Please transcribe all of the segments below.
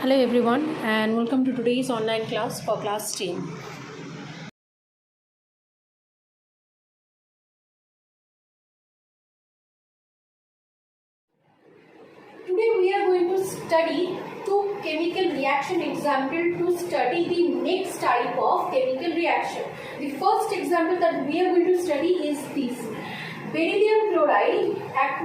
Hello everyone and welcome to today's online class for class 10. Today we are going to study two chemical reaction example to study the next type of chemical reaction. The first example that we are going to study is this. Beryllium chloride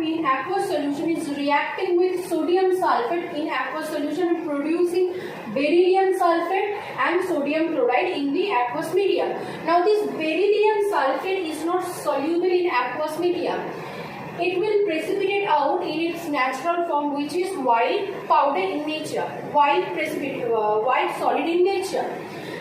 in aqueous solution is reacting with sodium sulfate in aqueous solution and producing beryllium sulfate and sodium chloride in the aqueous medium. Now this beryllium sulfate is not soluble in aqueous medium. It will precipitate out in its natural form, which is white powder in nature, white solid in nature.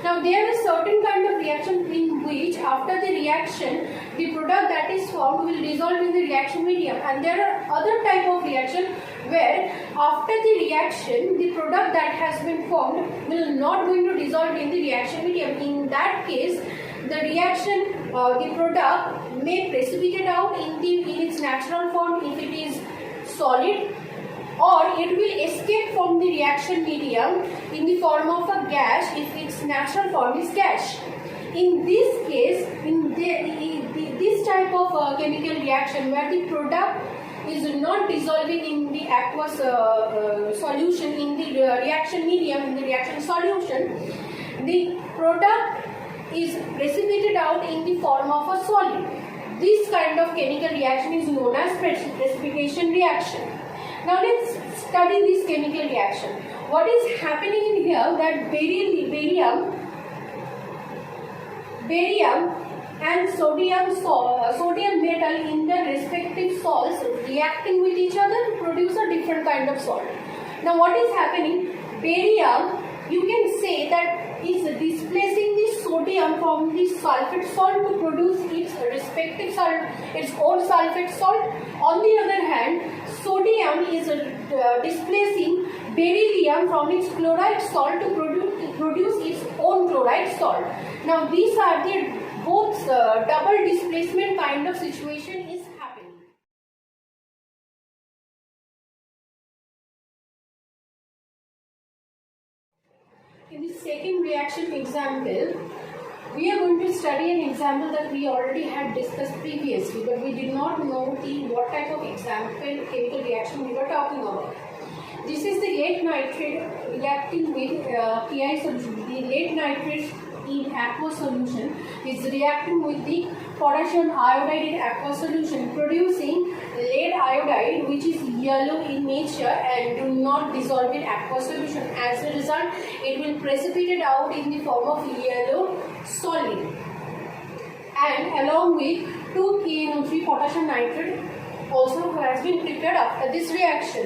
Now there is certain kind of reaction in which after the reaction the product that is formed will dissolve in the reaction medium, and there are other type of reaction where after the reaction the product that has been formed will not going to dissolve in the reaction medium. In that case the reaction the product may precipitate out in its natural form if it is solid, or it will escape from the reaction medium in the form of a gas if its natural form is gas. In this case, in this type of chemical reaction where the product is not dissolving in the aqueous solution, in the reaction medium, in the reaction solution, the product is precipitated out in the form of a solid. This kind of chemical reaction is known as precipitation reaction. Now let's study this chemical reaction. What is happening in here, that barium and sodium metal in their respective salts reacting with each other to produce a different kind of salt. Now what is happening? Barium, you can say that is displacing the sodium from the sulfate salt to produce its respective salt, its own sulfate salt. On the other hand, sodium is displacing beryllium from its chloride salt to produce its own chloride salt. Now these are the both double displacement kind of situation is happening. In the second reaction example, we are going to study an example that we already had discussed previously, but we did not know what type of example chemical reaction we were talking about. This is the lead nitrate reacting with PI solution. The lead nitrate in aqueous solution is reacting with the potassium iodide in aqueous solution, producing lead iodide, which is yellow in nature and do not dissolve in aqueous solution. As a result, it will precipitate out in the form of yellow solid, and along with 2KNO3 potassium nitrate also has been prepared after this reaction.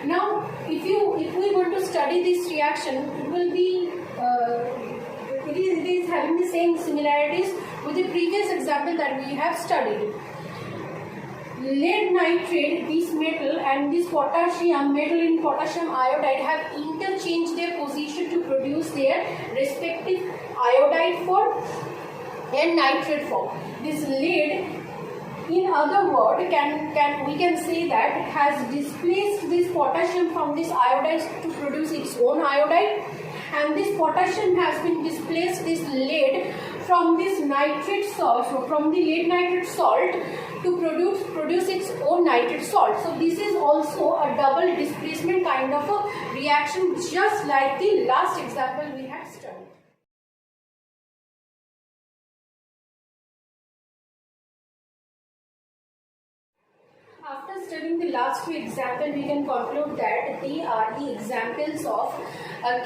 Now if we want to study this reaction, it will be it is having the same similarities with the previous example that we have studied. Lead nitrate, this metal, and this potassium metal in potassium iodide have interchanged their position to produce their respective iodide form and nitrate form. This lead, in other words, we can say that it has displaced this potassium from this iodide to produce its own iodide, and this potassium has been displaced this lead from this nitrate salt, so from the lead nitrate salt to produce its own nitrate salt. So this is also a double displacement kind of a reaction, just like the last example we had studied. After studying the last two examples, we can conclude that they are the examples of a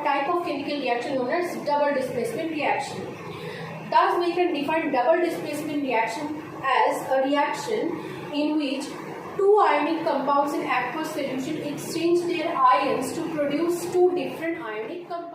type of chemical reaction known as double displacement reaction. Thus, we can define double displacement reaction as a reaction in which two ionic compounds in aqueous solution exchange their ions to produce two different ionic compounds.